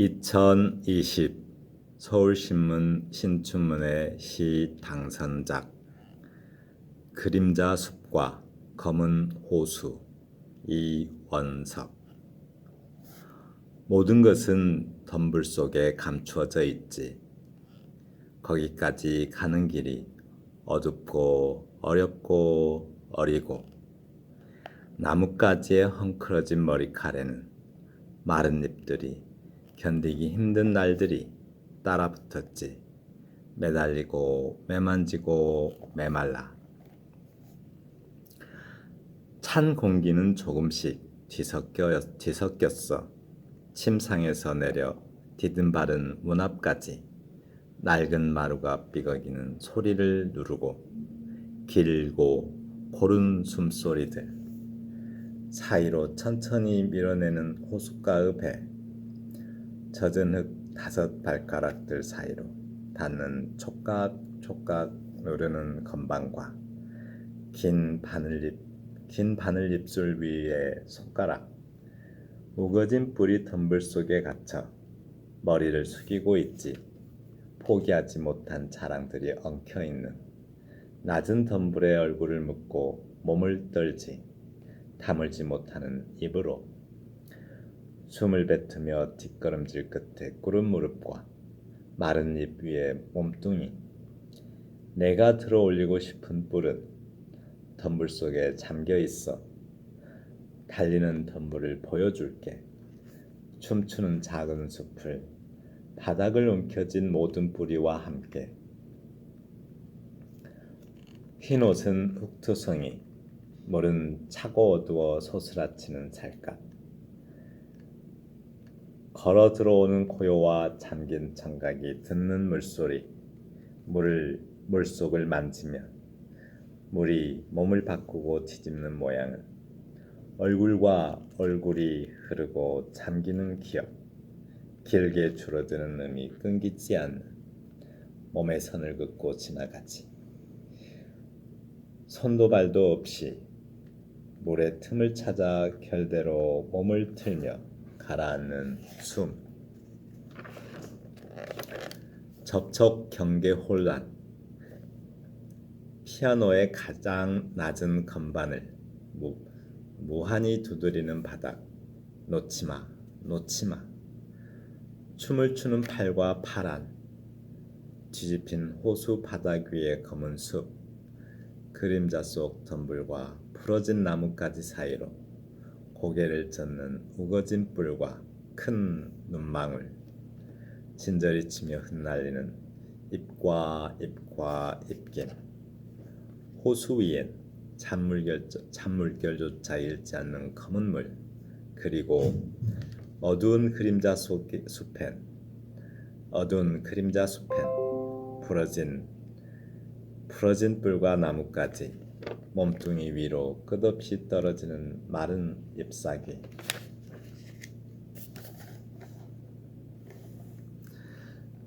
2020 서울신문 신춘문예 시 당선작 그림자 숲과 검은 호수 이원석. 모든 것은 덤불 속에 감추어져 있지. 거기까지 가는 길이 어둡고 어렵고 어리고, 나뭇가지에 헝클어진 머리카락에는 마른 잎들이 견디기 힘든 날들이 따라붙었지. 매달리고 매만지고 메말라. 찬 공기는 조금씩 뒤섞였어. 침상에서 내려 디dim 바른 문 앞까지 낡은 마루가 삐걱이는 소리를 누르고, 길고 고른 숨소리들 사이로 천천히 밀어내는 호숫가의 배, 젖은 흙 5 발가락들 사이로 닿는 촉각촉각 누르는 건반과 긴 바늘 입술 위에 손가락, 우거진 뿔이 덤불 속에 갇혀 머리를 숙이고 있지. 포기하지 못한 자랑들이 엉켜있는 낮은 덤불에 얼굴을 묻고 몸을 떨지. 다물지 못하는 입으로 숨을 뱉으며 뒷걸음질 끝에 꿇은 무릎과 마른 잎 위에 몸뚱이. 내가 들어 올리고 싶은 뿔은 덤불 속에 잠겨 있어. 달리는 덤불을 보여줄게. 춤추는 작은 숲을 바닥을 움켜쥔 모든 뿌리와 함께. 흰 옷은 흙투성이, 물은 차고 어두워 소스라치는 살갗. 걸어 들어오는 고요와 잠긴 청각이 듣는 물소리. 물속을 만지면 물이 몸을 바꾸고 뒤집는 모양은 얼굴과 얼굴이 흐르고 잠기는 기억. 길게 줄어드는 음이 끊기지 않는 몸의 선을 긋고 지나가지. 손도 발도 없이 물의 틈을 찾아 결대로 몸을 틀며 가라앉는 숨. 접촉 경계 혼란. 피아노의 가장 낮은 건반을 무한히 두드리는 바닥. 놓지마, 놓지마. 춤을 추는 팔과 파란 뒤집힌 호수 바닥 위의 검은 숲. 그림자 속 덤불과 부러진 나뭇가지 사이로 고개를 젓는 우거진 뿔과 큰 눈망울. 진저리 치며 흩날리는 잎과 잎김. 호수 위엔 찬물결조차 잃지 않는 검은 물. 그리고 어두운 그림자 숲엔 부러진 뿔과 나뭇가지, 몸뚱이 위로 끝없이 떨어지는 마른 잎사귀.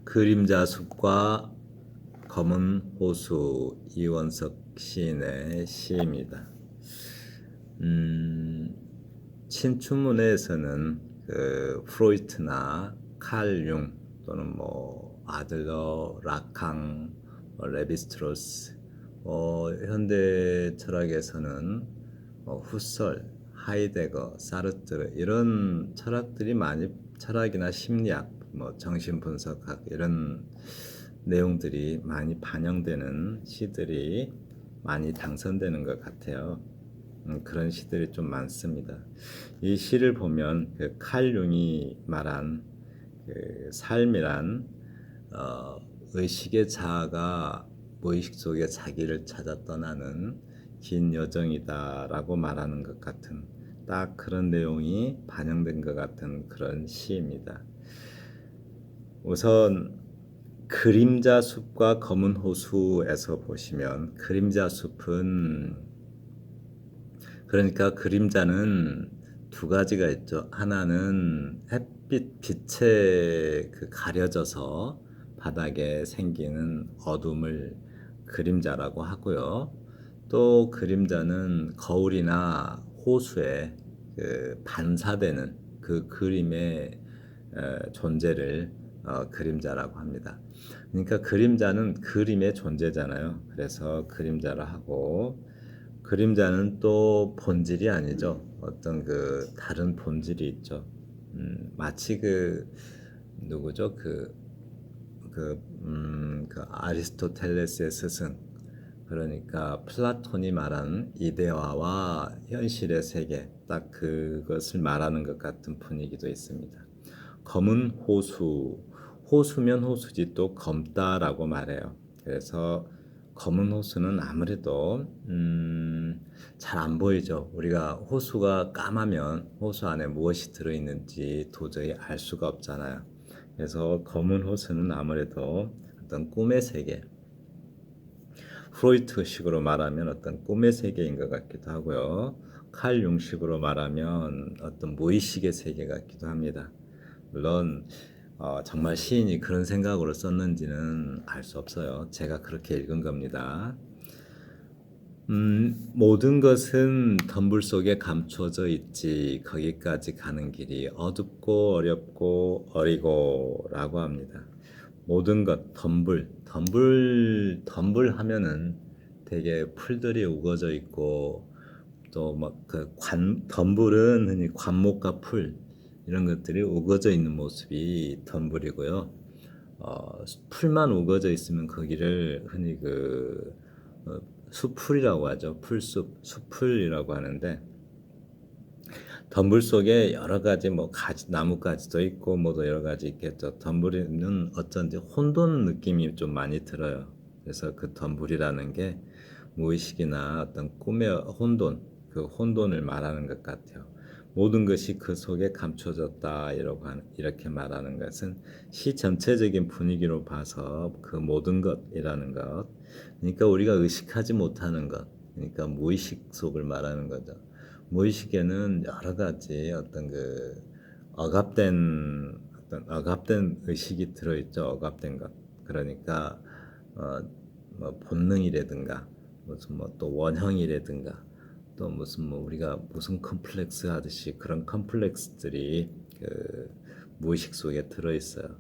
그림자 숲과 검은 호수, 이원석 시인의 시입니다. 신춘문예에서는 프로이트나 칼 융 또는 아들러, 라캉, 레비스트로스, 현대 철학에서는 후설, 하이데거, 사르트르, 이런 철학들이 많이, 철학이나 심리학, 정신분석학, 이런 내용들이 많이 반영되는 시들이 많이 당선되는 것 같아요. 그런 시들이 좀 많습니다. 이 시를 보면 칼 융이 말한 삶이란 의식의 자아가 무의식 속에 자기를 찾아 떠나는 긴 여정이다라고 말하는 것 같은, 딱 그런 내용이 반영된 것 같은 그런 시입니다. 우선 그림자 숲과 검은 호수에서 보시면, 그림자 숲은, 그러니까 그림자는 2가지가 있죠. 하나는 빛에 가려져서 바닥에 생기는 어둠을 그림자라고 하고요. 또 그림자는 거울이나 호수에 반사되는 그 그림의 존재를 그림자라고 합니다. 그러니까 그림자는 그림의 존재잖아요. 그래서 그림자라 하고 그림자는 또 본질이 아니죠. 어떤 그 다른 본질이 있죠. 마치 그 누구죠? 그 아리스토텔레스의 스승 그러니까 플라톤이 말하는 이데아와 현실의 세계 딱 그것을 말하는 것 같은 분위기도 있습니다. 검은 호수 호수면 호수지 또 검다라고 말해요. 그래서 검은 호수는 아무래도 잘 안 보이죠. 우리가 호수가 까마면 호수 안에 무엇이 들어있는지 도저히 알 수가 없잖아요. 그래서 검은 호수는 아무래도 어떤 꿈의 세계, 프로이트식으로 말하면 어떤 꿈의 세계인 것 같기도 하고요. 칼 융식으로 말하면 어떤 무의식의 세계 같기도 합니다. 물론 정말 시인이 그런 생각으로 썼는지는 알 수 없어요. 제가 그렇게 읽은 겁니다. 모든 것은 덤불 속에 감춰져 있지 거기까지 가는 길이 어둡고 어렵고 어리고라고 합니다. 모든 것 덤불 하면은 되게 풀들이 우거져 있고 또 막 그 덤불은 흔히 관목과 풀 이런 것들이 우거져 있는 모습이 덤불이고요. 풀만 우거져 있으면 거기를 흔히 어, 수풀이라고 하죠. 풀숲, 수풀이라고 하는데 덤불 속에 여러 가지 뭐 가지 나뭇가지도 있고 뭐도 여러 가지 있겠죠. 덤불에는 어쩐지 혼돈 느낌이 좀 많이 들어요. 그래서 그 덤불이라는 게 무의식이나 어떤 꿈의 혼돈, 그 혼돈을 말하는 것 같아요. 모든 것이 그 속에 감춰졌다 이렇게 말하는 것은 시 전체적인 분위기로 봐서 그 모든 것이라는 것, 그러니까 우리가 의식하지 못하는 것, 그러니까 무의식 속을 말하는 거죠. 무의식에는 여러 가지 어떤 그 억압된 의식이 들어있죠. 억압된 것. 그러니까 뭐 본능이라든가 무슨 뭐 또 원형이라든가 또 무슨 뭐 우리가 무슨 컴플렉스 하듯이 그런 컴플렉스들이 그 무의식 속에 들어 있어요.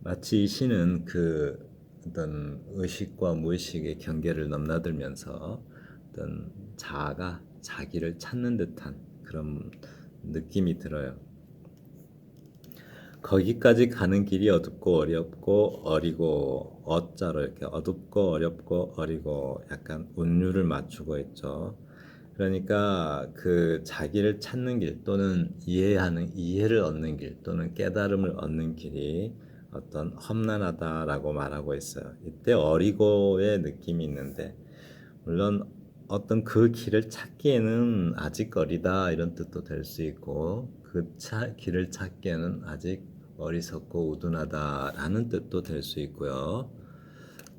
마치 이 시는 그 어떤 의식과 무의식의 경계를 넘나들면서 어떤 자아가 자기를 찾는 듯한 그런 느낌이 들어요. 거기까지 가는 길이 어둡고 어렵고 어리고 어자로 이렇게 어둡고 어렵고 어리고 약간 운율을 맞추고 있죠. 그러니까 그 자기를 찾는 길 또는 이해를 얻는 길 또는 깨달음을 얻는 길이 어떤 험난하다라고 말하고 있어요. 이때 어리고의 느낌이 있는데 물론 어떤 그 길을 찾기에는 아직 어리다 이런 뜻도 될 수 있고 길을 찾기에는 아직 어리석고 우둔하다라는 뜻도 될 수 있고요.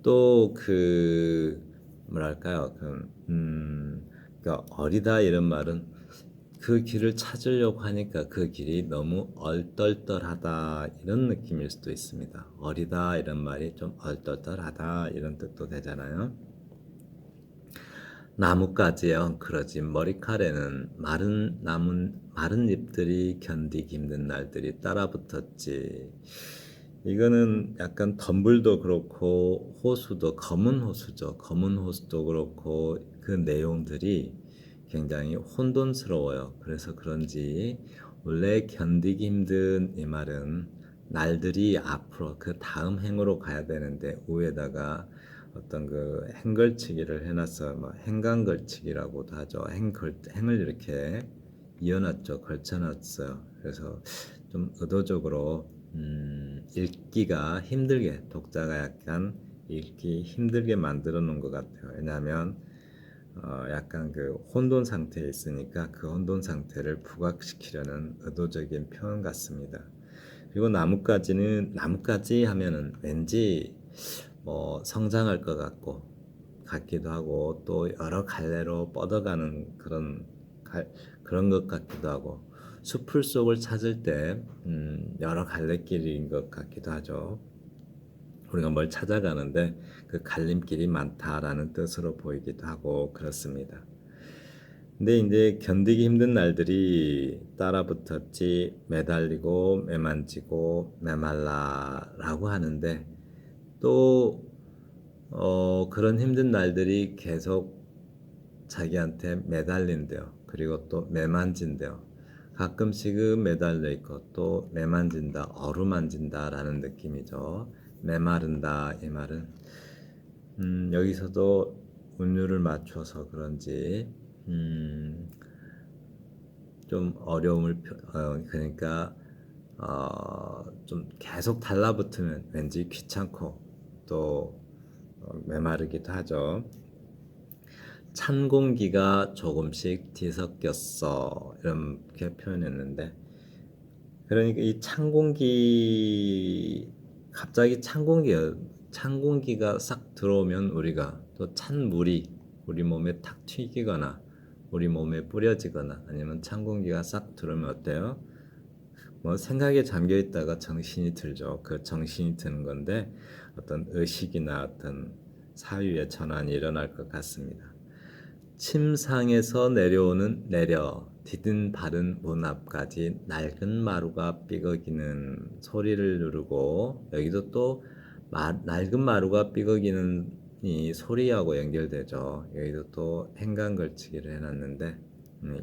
또 그 뭐랄까요? 그러니까 어리다 이런 말은 그 길을 찾으려고 하니까 그 길이 너무 얼떨떨하다 이런 느낌일 수도 있습니다. 어리다 이런 말이 좀 얼떨떨하다 이런 뜻도 되잖아요. 나뭇가지에 엉클어진 머리칼에는 마른 잎들이 견디기 힘든 날들이 따라붙었지. 이거는 약간 덤불도 그렇고 호수도 검은 호수죠. 검은 호수도 그렇고 그 내용들이 굉장히 혼돈스러워요. 그래서 그런지 원래 견디기 힘든 이 말은 날들이 앞으로 그 다음 행으로 가야 되는데 위에다가 어떤 그 행걸치기를 해놨어. 뭐 행간걸치기라고도 하죠. 행을 이렇게 이어놨죠. 걸쳐놨어요. 그래서 좀 의도적으로 읽기가 힘들게 독자가 약간 읽기 힘들게 만들어 놓은 것 같아요. 왜냐하면 약간 그 혼돈 상태에 있으니까 그 혼돈 상태를 부각시키려는 의도적인 표현 같습니다. 그리고 나뭇가지 하면은 왠지 뭐 성장할 것 같기도 하고 또 여러 갈래로 뻗어가는 그런 것 같기도 하고 숲풀 속을 찾을 때 여러 갈래길인 것 같기도 하죠. 우리가 뭘 찾아가는데 그 갈림길이 많다라는 뜻으로 보이기도 하고 그렇습니다. 근데 이제 견디기 힘든 날들이 따라붙었지. 매달리고 매만지고 매말라라고 하는데 또 그런 힘든 날들이 계속 자기한테 매달린대요. 그리고 또 매만진대요. 가끔씩은 매달려 있고 또 매만진다, 어루만진다라는 느낌이죠. 매마른다 이 말은 여기서도 운율을 맞춰서 그런지 좀 어려움을 그러니까 좀 계속 달라붙으면 왠지 귀찮고 또 메마르기도 하죠. 찬 공기가 조금씩 뒤섞였어 이렇게 표현했는데 그러니까 이 찬 공기 갑자기 찬 공기가 싹 들어오면 우리가 또 찬 물이 우리 몸에 탁 튀기거나 우리 몸에 뿌려지거나 아니면 찬 공기가 싹 들어오면 어때요? 뭐 생각에 잠겨 있다가 정신이 들죠. 그 정신이 드는 건데 어떤 의식이나 어떤 사유의 전환이 일어날 것 같습니다. 침상에서 내려 디든 바른 문 앞까지 낡은 마루가 삐걱이는 소리를 누르고 여기도 또 낡은 마루가 삐걱이는 이 소리하고 연결되죠. 여기도 또 행간 걸치기를 해놨는데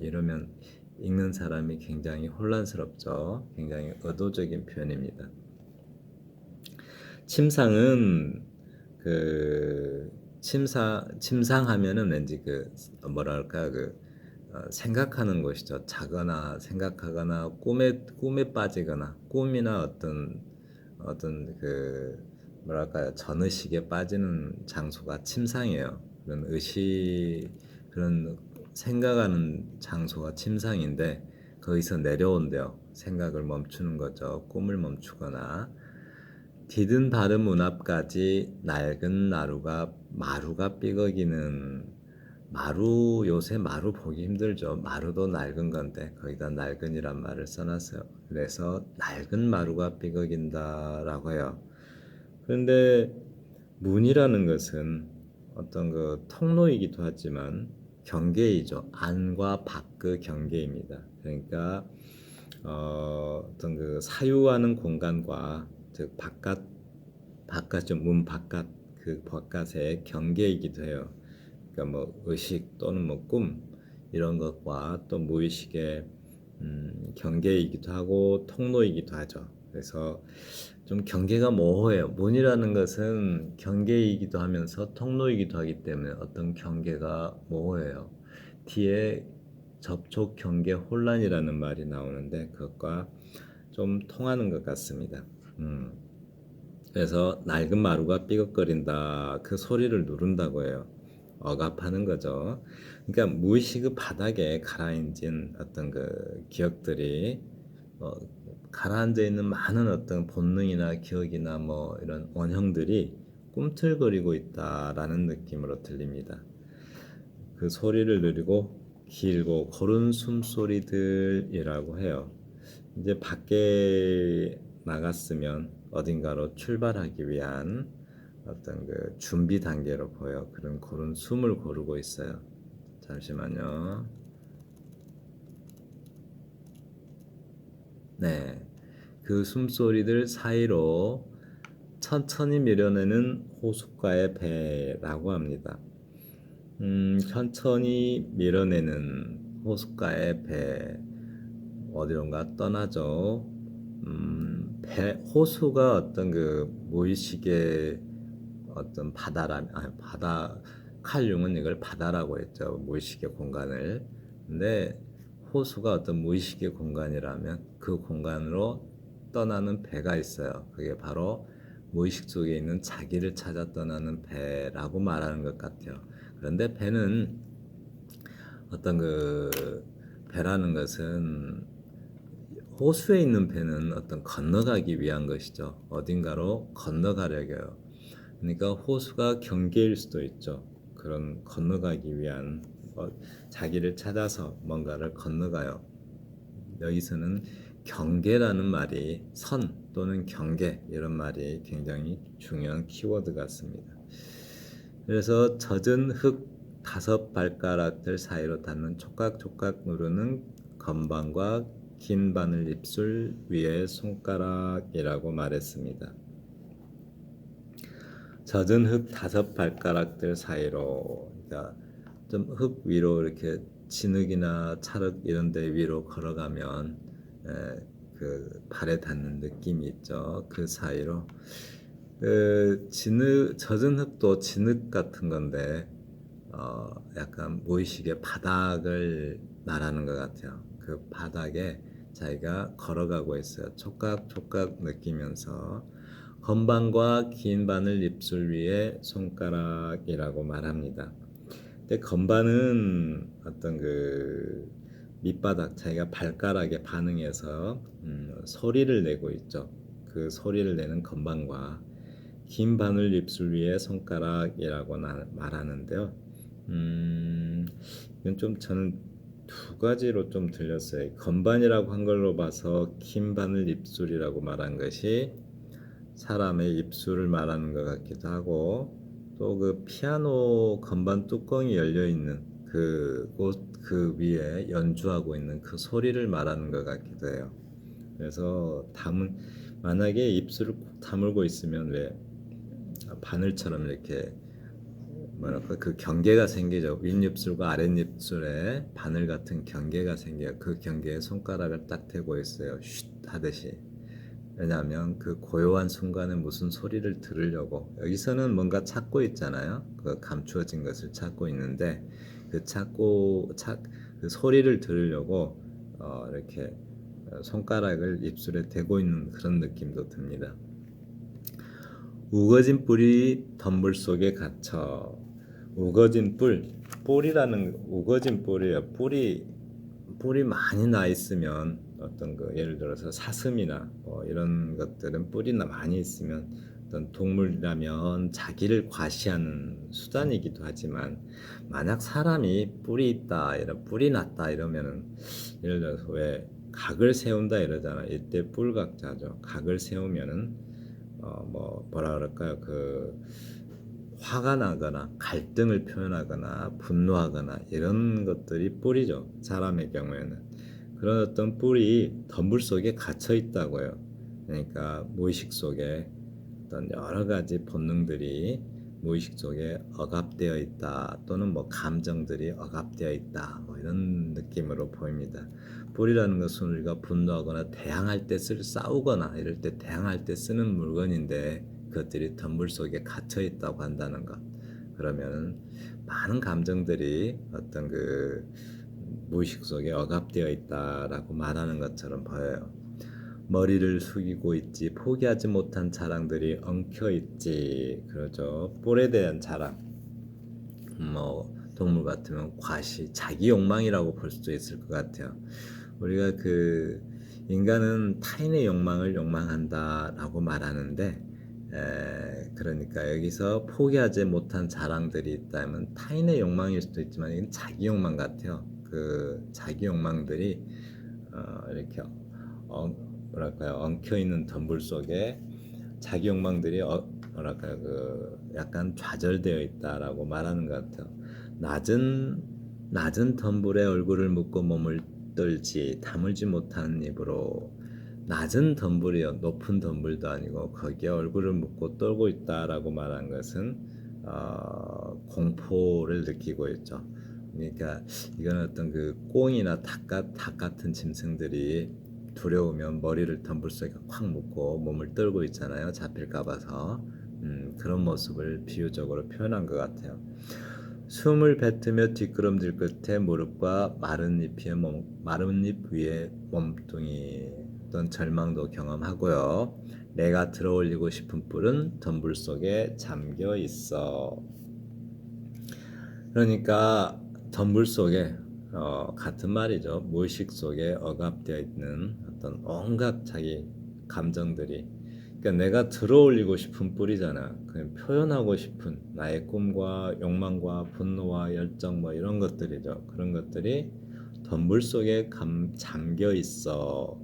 이러면 읽는 사람이 굉장히 혼란스럽죠. 굉장히 의도적인 표현입니다. 침상은 그 침상하면은 왠지 그 뭐랄까 생각하는 것이죠. 자거나 생각하거나 꿈에 빠지거나 꿈이나 어떤 그 뭐랄까요 전의식에 빠지는 장소가 침상이에요. 그런 생각하는 장소가 침상인데 거기서 내려온대요. 생각을 멈추는 거죠. 꿈을 멈추거나 디든 바른 문 앞까지 낡은 마루가 삐걱이는 요새 마루 보기 힘들죠. 마루도 낡은 건데 거기다 낡은이란 말을 써놨어요. 그래서 낡은 마루가 삐걱인다라고 해요. 그런데 문이라는 것은 어떤 그 통로이기도 하지만 경계이죠. 안과 밖의 경계입니다. 그러니까 어떤 그 사유하는 공간과 즉 문 바깥 그 바깥의 경계이기도 해요. 그러니까 뭐 의식 또는 뭐 꿈 이런 것과 또 무의식의 경계이기도 하고 통로이기도 하죠. 그래서 좀 경계가 모호해요. 문이라는 것은 경계이기도 하면서 통로이기도 하기 때문에 어떤 경계가 모호해요. 뒤에 접촉 경계 혼란이라는 말이 나오는데 그것과 좀 통하는 것 같습니다. 그래서 낡은 마루가 삐걱거린다 그 소리를 누른다고 해요. 억압하는 거죠. 그러니까 무의식의 바닥에 가라앉은 어떤 그 기억들이 가라앉아 있는 많은 어떤 본능이나 기억이나 뭐 이런 원형들이 꿈틀거리고 있다라는 느낌으로 들립니다. 그 소리를 누리고 길고 고른 숨소리들이라고 해요. 이제 밖에 나갔으면 어딘가로 출발하기 위한 어떤 그 준비 단계로 보여. 그런 고른 숨을 고르고 있어요. 잠시만요. 네. 그 숨소리들 사이로 천천히 밀어내는 호숫가의 배라고 합니다. 천천히 밀어내는 호숫가의 배 어디론가 떠나죠. 호수가 어떤 그 무의식의 어떤 바다 칼융은 이걸 바다라고 했죠. 무의식의 공간을. 근데 호수가 어떤 무의식의 공간이라면 그 공간으로 떠나는 배가 있어요. 그게 바로 무의식 속에 있는 자기를 찾아 떠나는 배라고 말하는 것 같아요. 그런데 어떤 배라는 것은 호수에 있는 배는 어떤 건너가기 위한 것이죠. 어딘가로 건너가려고요. 그러니까 호수가 경계일 수도 있죠. 그런 건너가기 위한 자기를 찾아서 뭔가를 건너가요. 여기서는 경계라는 말이 선 또는 경계 이런 말이 굉장히 중요한 키워드 같습니다. 그래서 젖은 흙 다섯 발가락들 사이로 닿는 촉각촉각 누르는 건반과 긴 바늘 입술 위에 손가락이라고 말했습니다. 젖은 흙 다섯 발가락들 사이로, 그러니까 좀 흙 위로 이렇게 진흙이나 찰흙 이런 데 위로 걸어가면 그 발에 닿는 느낌이 있죠. 그 사이로 그 진흙, 젖은 흙도 진흙 같은 건데 약간 무의식의 바닥을 말하는 것 같아요. 그 바닥에 자기가 걸어가고 있어요. 촉각촉각 느끼면서 건반과 긴 바늘 입술 위에 손가락이라고 말합니다. 근데 건반은 어떤 그 밑바닥, 자기가 발가락에 반응해서 소리를 내고 있죠. 그 소리를 내는 건반과 긴 바늘 입술 위에 손가락이라고 말하는데요. 이건 좀 저는 두 가지로 좀 들렸어요. 건반이라고 한 걸로 봐서 긴 바늘 입술이라고 말한 것이 사람의 입술을 말하는 것 같기도 하고, 또 그 피아노 건반 뚜껑이 열려 있는 그 위에 연주하고 있는 그 소리를 말하는 것 같기도 해요. 그래서 만약에 입술을 꼭 다물고 있으면 왜 바늘처럼 이렇게 뭐랄까 그 경계가 생기죠. 윗입술과 아랫입술에 바늘 같은 경계가 생겨요. 그 경계에 손가락을 딱 대고 있어요. 쉿 하듯이. 왜냐하면 그 고요한 순간에 무슨 소리를 들으려고, 여기서는 뭔가 찾고 있잖아요. 그 감추어진 것을 찾고 있는데 그 소리를 들으려고 이렇게 손가락을 입술에 대고 있는 그런 느낌도 듭니다. 우거진 뿔이 덤불 속에 갇혀. 우거진 우거진 뿔이에요. 뿔이 많이 나 있으면 어떤 그 예를 들어서 사슴이나 뭐 이런 것들은 뿔이 많이 있으면 어떤 동물이라면 자기를 과시하는 수단이기도 하지만, 만약 사람이 뿔이 났다 이러면은, 예를 들어서 왜 각을 세운다 이러잖아. 이때 뿔각자죠. 각을 세우면은 뭐라 그럴까요? 그 화가 나거나 갈등을 표현하거나 분노하거나 이런 것들이 뿔이죠. 사람의 경우에는 그런 어떤 뿔이 덤불 속에 갇혀 있다고요. 그러니까 무의식 속에 어떤 여러 가지 본능들이 무의식 속에 억압되어 있다, 또는 뭐 감정들이 억압되어 있다, 뭐 이런 느낌으로 보입니다. 뿔이라는 것은 우리가 분노하거나 대항할 때 싸우거나 이럴 때 대항할 때 쓰는 물건인데, 그것들이 덤불 속에 갇혀 있다고 한다는 것. 그러면 많은 감정들이 어떤 그 무의식 속에 억압되어 있다라고 말하는 것처럼 보여요. 머리를 숙이고 있지, 포기하지 못한 자랑들이 엉켜 있지. 그러죠. 뿔에 대한 자랑. 뭐 동물 같으면 과시, 자기 욕망이라고 볼 수도 있을 것 같아요. 우리가 그 인간은 타인의 욕망을 욕망한다라고 말하는데, 그러니까 여기서 포기하지 못한 자랑들이 있다면 타인의 욕망일 수도 있지만, 이건 자기 욕망 같아요. 그 자기 욕망들이 이렇게 뭐랄까요, 엉켜 있는 덤불 속에 자기 욕망들이 뭐랄까요, 그 약간 좌절되어 있다라고 말하는 것 같아요. 낮은 덤불에 얼굴을 묻고 몸을 떨지, 다물지 못하는 입으로. 낮은 덤불이요, 높은 덤불도 아니고 거기에 얼굴을 묻고 떨고 있다라고 말한 것은 공포를 느끼고 있죠. 그러니까 이건 어떤 그 꽁이나 닭 같은 짐승들이 두려우면 머리를 덤불 속에 콱 묻고 몸을 떨고 있잖아요. 잡힐까 봐서. 그런 모습을 비유적으로 표현한 것 같아요. 숨을 뱉으며 뒷걸음질 끝에 무릎과 마른 잎 위에 몸뚱이, 어떤 절망도 경험하고요. 내가 들어올리고 싶은 뿔은 덤불 속에 잠겨 있어. 그러니까 덤불 속에 같은 말이죠. 무의식 속에 억압되어 있는 어떤 온갖 자기 감정들이, 그러니까 내가 들어올리고 싶은 뿔이잖아. 그냥 표현하고 싶은 나의 꿈과 욕망과 분노와 열정 뭐 이런 것들이죠. 그런 것들이 덤불 속에 잠겨 있어.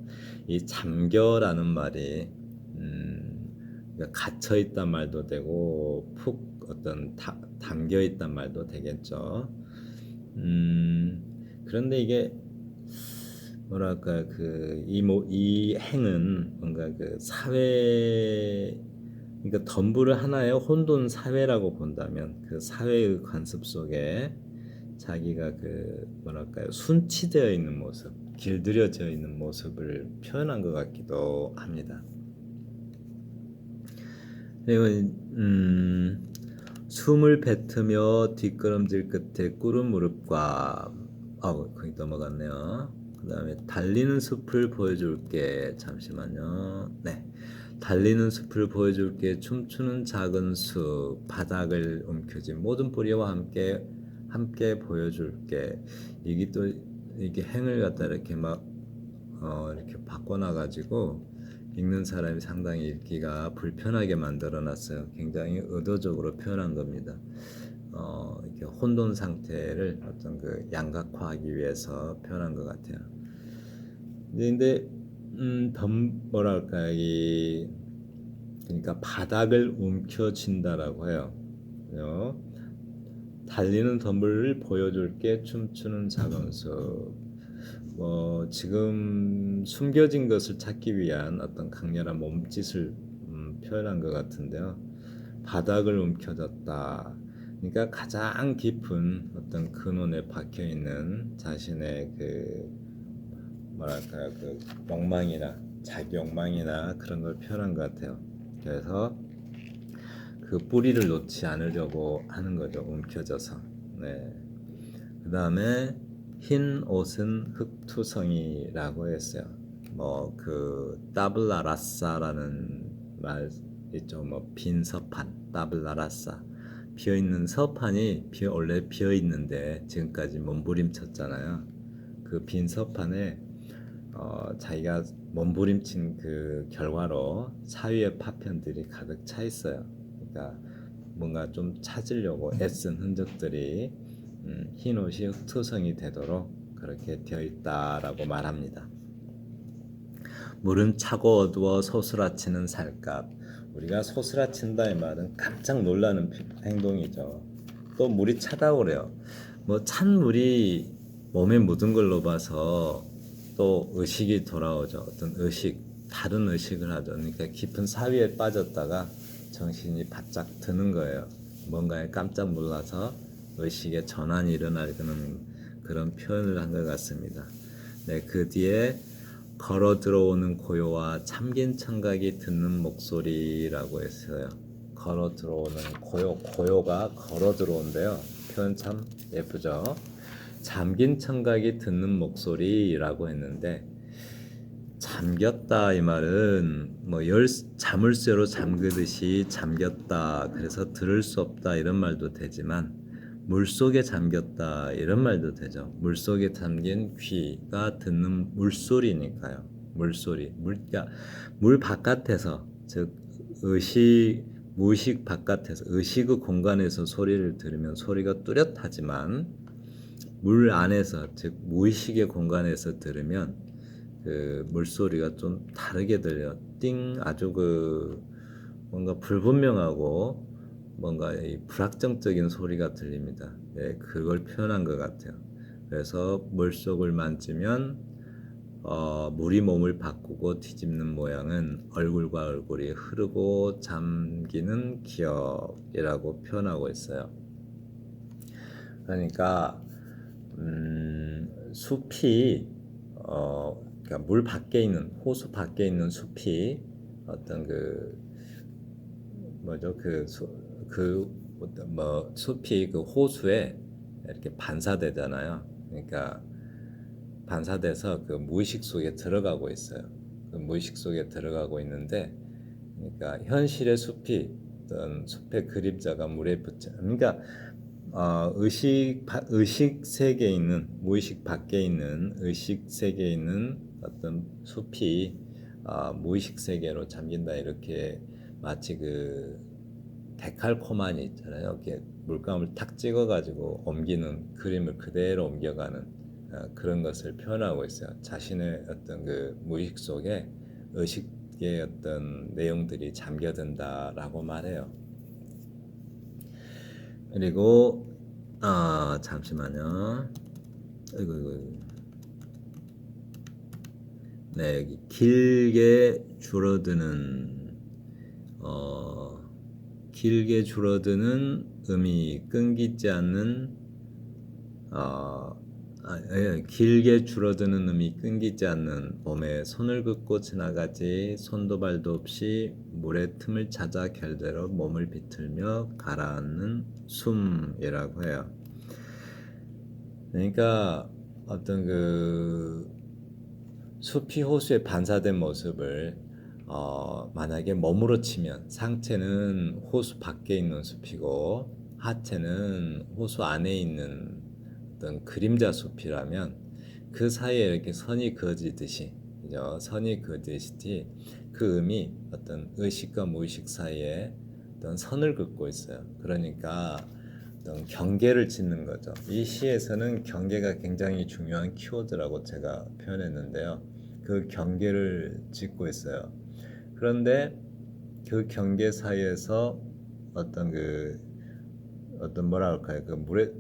이 잠겨라는 말이 그러니까 갇혀 있단 말도 되고, 푹 어떤 담겨 있단 말도 되겠죠. 그런데 이게 뭐랄까 이 행은 뭔가 그 사회 그러니까 덤불을 하나의 혼돈 사회라고 본다면 그 사회의 관습 속에 자기가 그 뭐랄까요 순치되어 있는 모습, 길들여져 있는 모습을 표현한 것 같기도 합니다. 그리고 숨을 뱉으며 뒷걸음질 끝에 꿇은 무릎과 거기 넘어갔네요. 그 다음에 달리는 숲을 보여줄게. 잠시만요. 네. 달리는 숲을 보여줄게. 춤추는 작은 숲 바닥을 움켜쥔 모든 뿌리와 함께 보여줄게. 이게 또 이게 행을 갖다 이렇게 막 이렇게 바꿔놔 가지고 읽는 사람이 상당히 읽기가 불편하게 만들어놨어요. 굉장히 의도적으로 표현한 겁니다. 이렇게 혼돈 상태를 어떤 그 양각화하기 위해서 표현한 것 같아요. 근데 뭐랄까 그러니까 바닥을 움켜쥔다라고 해요. 달리는 덤불을 보여줄게 춤추는 작은 숲. 지금 숨겨진 것을 찾기 위한 어떤 강렬한 몸짓을 표현한 것 같은데요. 바닥을 움켜졌다. 그러니까 가장 깊은 어떤 근원에 박혀 있는 자신의 그 뭐랄까요 그 욕망이나 자기 욕망이나 그런 걸 표현한 것 같아요. 그래서 그 뿌리를 놓지 않으려고 하는 거죠. 움켜져서. 네. 그 다음에 흰 옷은 흙투성이라고 했어요. 그 따블라라사라는 말 있죠. 빈 서판, 따블라라사. 비어 있는 서판이 원래 비어 있는데 지금까지 몸부림쳤잖아요. 그 빈 서판에 자기가 몸부림친 그 결과로 사위의 파편들이 가득 차 있어요. 그러니까 뭔가 좀 찾으려고 애쓴 흔적들이 흰 옷이 흙투성이 되도록 그렇게 되어 있다라고 말합니다. 물은 차고 어두워 소스라치는 살갗. 우리가 소스라친다 이 말은 깜짝 놀라는 행동이죠. 또 물이 차다고 그래요. 찬 물이 몸에 묻은 걸로 봐서 또 의식이 돌아오죠. 어떤 다른 의식을 하죠. 그러니까 깊은 사위에 빠졌다가 정신이 바짝 드는 거예요. 뭔가에 깜짝 놀라서 의식의 전환이 일어나는 그런 표현을 한 것 같습니다. 네, 그 뒤에 걸어 들어오는 고요와 참긴 청각이 듣는 목소리라고 했어요. 걸어 들어오는 고요가 걸어 들어온대요. 표현 참 예쁘죠. 잠긴 청각이 듣는 목소리라고 했는데 잠겼다 이 말은 자물쇠로 잠그듯이 잠겼다 그래서 들을 수 없다 이런 말도 되지만 물속에 잠겼다 이런 말도 되죠. 물속에 잠긴 귀가 듣는 물소리니까요. 물소리 그러니까 물 바깥에서 즉 무의식 바깥에서 의식의 공간에서 소리를 들으면 소리가 뚜렷하지만 물 안에서 즉 무의식의 공간에서 들으면 그 물소리가 좀 다르게 들려. 아주 뭔가 불분명하고 뭔가 이 불확정적인 소리가 들립니다. 네, 그걸 표현한 것 같아요. 그래서 물속을 만지면 물이 몸을 바꾸고 뒤집는 모양은 얼굴과 얼굴이 흐르고 잠기는 기억이라고 표현하고 있어요. 그러니까 숲이 그러니까 물 밖에 있는 호수 밖에 있는 숲이 어떤 숲이 그 호수에 이렇게 반사되잖아요. 그러니까 반사돼서 그 무의식 속에 들어가고 있어요. 그 무의식 속에 들어가고 있는데, 그러니까 현실의 숲이 어떤 숲의 그림자가 물에 붙죠. 그러니까 의식 세계에 있는 무의식 밖에 있는 의식 세계에 있는 어떤 숲이 무의식 세계로 잠긴다 이렇게 마치 그 데칼코마니 있잖아요. 이렇게 물감을 탁 찍어가지고 옮기는 그림을 그대로 옮겨가는 그런 것을 표현하고 있어요. 자신의 어떤 그 무의식 속에 의식의 어떤 내용들이 잠겨든다라고 말해요. 그리고 잠시만요. 이거. 네, 여기 길게 줄어드는 음이 끊기지 않는 길게 줄어드는 음이 끊기지 않는 봄에 손을 긋고 지나가지 손도 발도 없이 물의 틈을 찾아 결대로 몸을 비틀며 가라앉는 숨이라고 해요. 그러니까 어떤 그 숲이 호수에 반사된 모습을 만약에 몸으로 치면 상체는 호수 밖에 있는 숲이고 하체는 호수 안에 있는 어떤 그림자 숲이라면 그 사이에 이렇게 선이 그어지듯이, 그죠? 선이 그어지듯이 그 음이 어떤 의식과 무의식 사이에 어떤 선을 긋고 있어요. 그러니까 어떤 경계를 짓는 거죠. 이 시에서는 경계가 굉장히 중요한 키워드라고 제가 표현했는데요. 그 경계를 짓고 있어요. 그런데 그 경계 사이에서 어떤 뭐라 할까요? 그 물에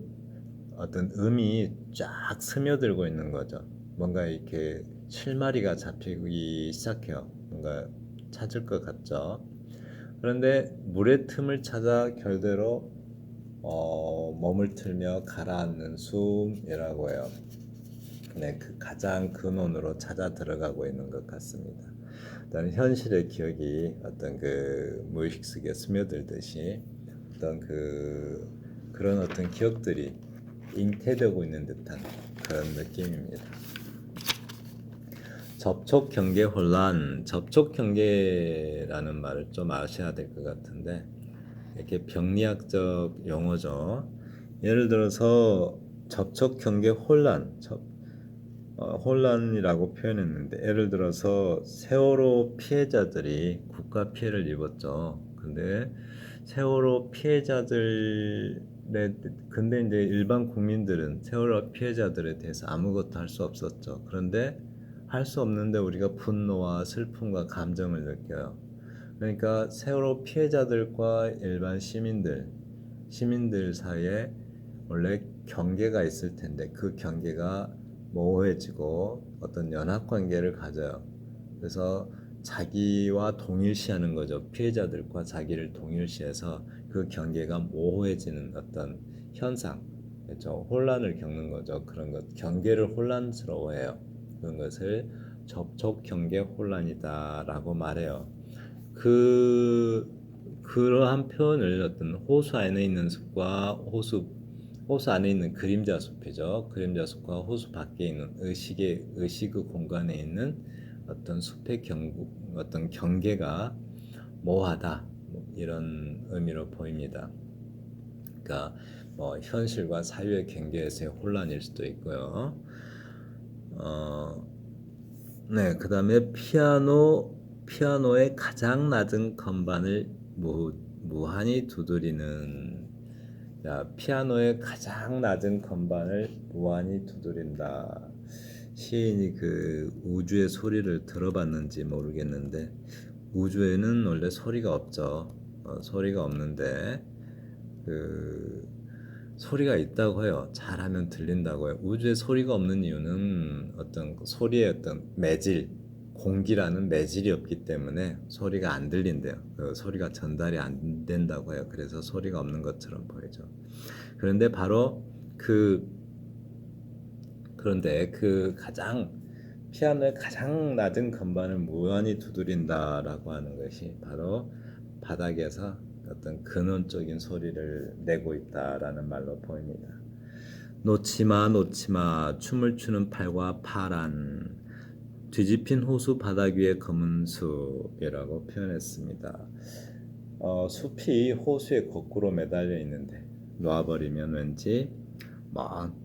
어떤 음이 쫙 스며들고 있는 거죠. 뭔가 이렇게 실마리가 잡히기 시작해요. 뭔가 찾을 것 같죠. 그런데 물의 틈을 찾아 결대로 몸을 틀며 가라앉는 숨이라고 해요. 네, 그 가장 근원으로 찾아 들어가고 있는 것 같습니다. 어떤 현실의 기억이 어떤 그 무의식 속에 스며들듯이 어떤 그런 어떤 기억들이 잉태되고 있는 듯한 그런 느낌입니다. 접촉 경계 혼란, 접촉 경계라는 말을 좀 아셔야 될 것 같은데 이렇게 병리학적 용어죠. 예를 들어서 접촉 경계 혼란, 혼란이라고 표현했는데 예를 들어서 세월호 피해자들이 국가 피해를 입었죠. 근데 세월호 피해자들의 근데 이제 일반 국민들은 세월호 피해자들에 대해서 아무것도 할 수 없었죠. 그런데 할 수 없는데 우리가 분노와 슬픔과 감정을 느껴요. 그러니까 세월호 피해자들과 일반 시민들 사이에 원래 경계가 있을 텐데 그 경계가 모호해지고 어떤 연합관계를 가져요. 그래서 자기와 동일시하는 거죠. 피해자들과 자기를 동일시해서 그 경계가 모호해지는 어떤 현상, 그렇죠? 혼란을 겪는 거죠. 그런 것, 경계를 혼란스러워해요. 그런 것을 접촉 경계 혼란이다라고 말해요. 그러한 표현을 어떤 호수 안에 있는 숲과 호수 안에 있는 그림자 숲이죠. 그림자 숲과 호수 밖에 있는 의식의 공간에 있는 어떤 어떤 경계가 모호하다, 이런 의미로 보입니다. 그러니까 뭐 현실과 사유의 경계에서의 혼란일 수도 있고요. 네, 그 다음에 피아노의 가장 낮은 건반을 무한히 두드리는. 자, 피아노의 가장 낮은 건반을 무한히 두드린다. 시인이 그 우주의 소리를 들어봤는지 모르겠는데 우주에는 원래 소리가 없죠. 소리가 없는데 그 소리가 있다고 해요. 잘하면 들린다고 해요. 우주에 소리가 없는 이유는 어떤 소리의 어떤 매질, 공기라는 매질이 없기 때문에 소리가 안 들린대요. 그 소리가 전달이 안 된다고 해요. 그래서 소리가 없는 것처럼 보이죠. 그런데 바로 그런데 피아노의 가장 낮은 건반을 무한히 두드린다라고 하는 것이 바로 바닥에서 어떤 근원적인 소리를 내고 있다라는 말로 보입니다. 놓치마 춤을 추는 팔과 파란 뒤집힌 호수 바닥 위의 검은 숲이라고 표현했습니다. 숲이 호수에 거꾸로 매달려 있는데 놓아버리면 왠지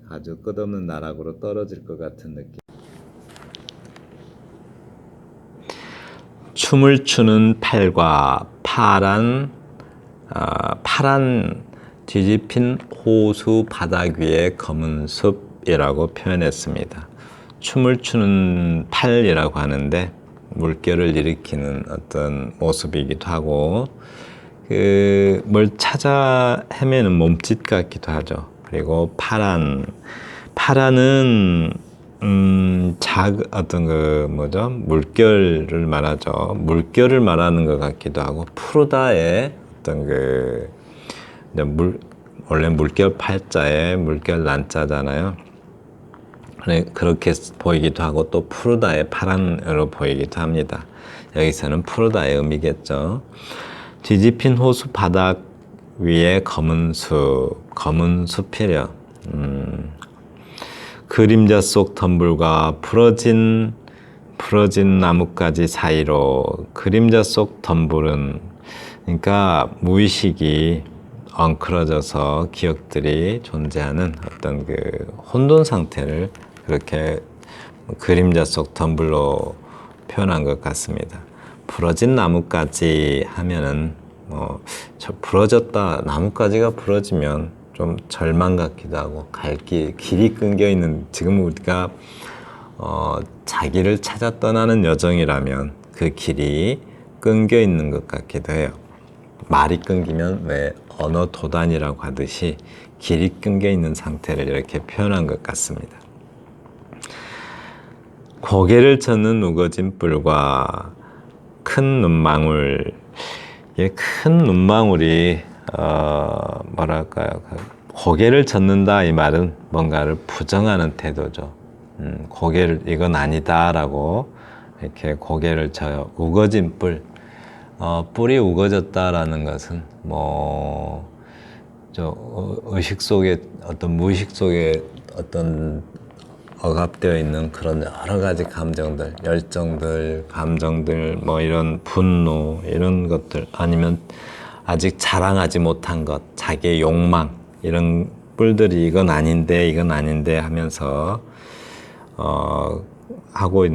아주 끝없는 나락으로 떨어질 것 같은 느낌. 춤을 추는 팔과 파란 뒤집힌 호수 바닥 위의 검은 숲이라고 표현했습니다. 춤을 추는 팔이라고 하는데 물결을 일으키는 어떤 모습이기도 하고 뭘 찾아 헤매는 몸짓 같기도 하죠. 그리고 파란은 어떤 물결을 말하죠. 물결을 말하는 것 같기도 하고, 푸르다의 어떤 이제 원래 물결 팔자에 물결 난자잖아요. 그렇게 보이기도 하고, 또 푸르다의 파란으로 보이기도 합니다. 여기서는 푸르다의 의미겠죠. 뒤집힌 호수 바닥 위에 검은 숲이려. 그림자 속 덤불과 부러진 나뭇가지 사이로. 그림자 속 덤불은, 그러니까 무의식이 엉클어져서 기억들이 존재하는 어떤 혼돈 상태를 그렇게 그림자 속 덤불로 표현한 것 같습니다. 부러진 나뭇가지 하면은 부러졌다, 나뭇가지가 부러지면 좀 절망 같기도 하고, 길이 끊겨 있는, 지금 우리가 자기를 찾아 떠나는 여정이라면 그 길이 끊겨 있는 것 같기도 해요. 말이 끊기면 왜 언어 도단이라고 하듯이 길이 끊겨 있는 상태를 이렇게 표현한 것 같습니다. 고개를 젓는 우거진 뿔과 큰 눈망울. 큰 눈망울이 뭐랄까요? 고개를 젓는다, 이 말은 뭔가를 부정하는 태도죠. 이건 아니다라고 이렇게 고개를 져요. 우거진 뿔. 뿔이 우거졌다라는 것은 의식 속에, 무의식 속에 억압되어 있는 그런 여러 가지 감정들, 열정들, 감정들, 이런 분노, 이런 것들, 아니면 아직 자랑하지 못한 것, 자기의 욕망, 이런 뿔들이 이건 아닌데 하면서 하고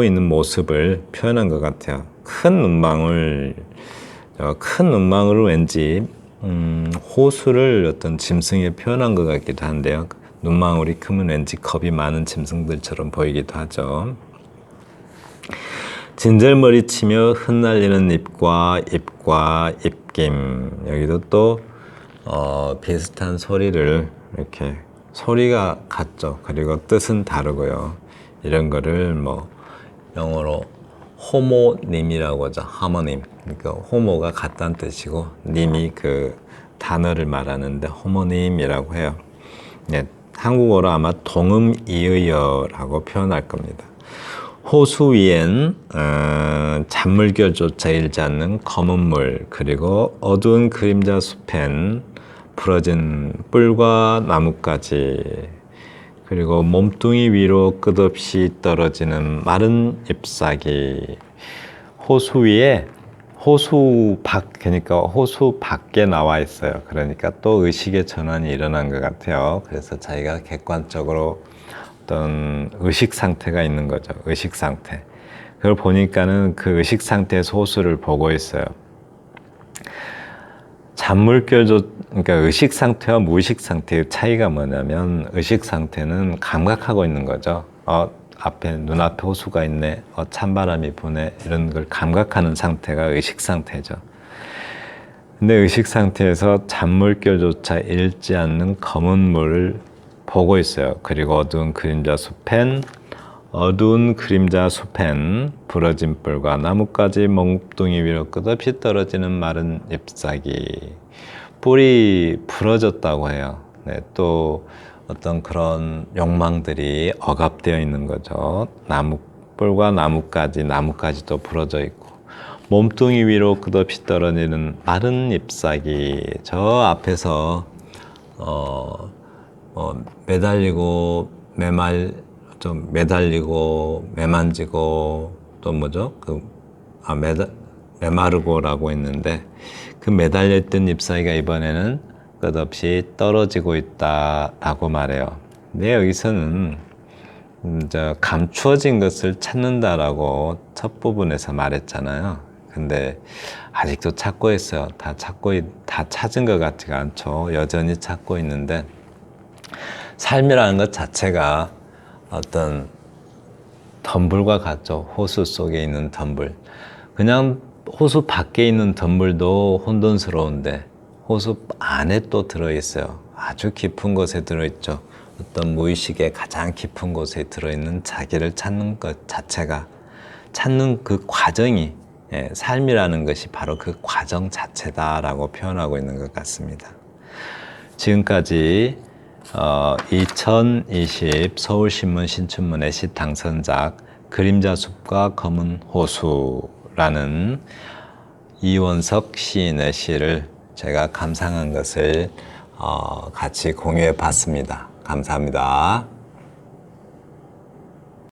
있는 모습을 표현한 것 같아요. 큰 눈망울을 왠지 호수를 어떤 짐승에 표현한 것 같기도 한데요. 눈망울이 크면 왠지 겁이 많은 짐승들처럼 보이기도 하죠. 진절머리 치며 흩날리는 입과 입김. 여기도 또 비슷한 소리를, 이렇게 소리가 같죠. 그리고 뜻은 다르고요. 이런 거를 영어로 호모님이라고 하죠. 하모님. 그러니까 호모가 같다는 뜻이고, 님이 그 단어를 말하는데 호모님이라고 해요. 네, 한국어로 아마 동음이의어라고 표현할 겁니다. 호수 위엔 잔물결조차 일지 않는 검은 물, 그리고 어두운 그림자 숲엔 부러진 뿔과 나뭇가지, 그리고 몸뚱이 위로 끝없이 떨어지는 마른 잎사귀. 호수 위에, 그러니까 호수 밖에 나와 있어요. 그러니까 또 의식의 전환이 일어난 것 같아요. 그래서 자기가 객관적으로 어떤 의식 상태가 있는 거죠. 의식 상태. 그걸 보니까는 그 의식 상태에서 호수를 보고 있어요. 그러니까 의식 상태와 무의식 상태의 차이가 뭐냐면, 의식 상태는 감각하고 있는 거죠. 눈앞에 호수가 있네, 찬바람이 부네, 이런 걸 감각하는 상태가 의식 상태죠. 근데 의식 상태에서 잔물결조차 잃지 않는 검은 물을 보고 있어요. 그리고 어두운 그림자 숲엔 부러진 뿔과 나뭇가지 몸뚱이 위로 끝없이 떨어지는 마른 잎사귀. 뿔이 부러졌다고 해요. 네, 또 어떤 그런 욕망들이 억압되어 있는 거죠. 뿔과 나뭇가지도 부러져 있고, 몸뚱이 위로 끝없이 떨어지는 마른 잎사귀. 저 앞에서 매달리고 매만지고, 또 메마르고라고 했는데, 그 매달렸던 잎사귀가 이번에는 끝없이 떨어지고 있다라고 말해요. 근데 여기서는 감추어진 것을 찾는다라고 첫 부분에서 말했잖아요. 근데 아직도 찾고 있어요. 다 찾은 것 같지가 않죠. 여전히 찾고 있는데, 삶이라는 것 자체가 어떤 덤불과 같죠. 호수 속에 있는 덤불. 그냥 호수 밖에 있는 덤불도 혼돈스러운데 호수 안에 또 들어있어요. 아주 깊은 곳에 들어있죠. 어떤 무의식의 가장 깊은 곳에 들어있는 자기를 찾는 것 자체가, 찾는 그 과정이, 삶이라는 것이 바로 그 과정 자체다라고 표현하고 있는 것 같습니다. 지금까지 2020 서울신문 신춘문예 시 당선작 그림자숲과 검은 호수라는 이원석 시인의 시를 제가 감상한 것을 같이 공유해 봤습니다. 감사합니다.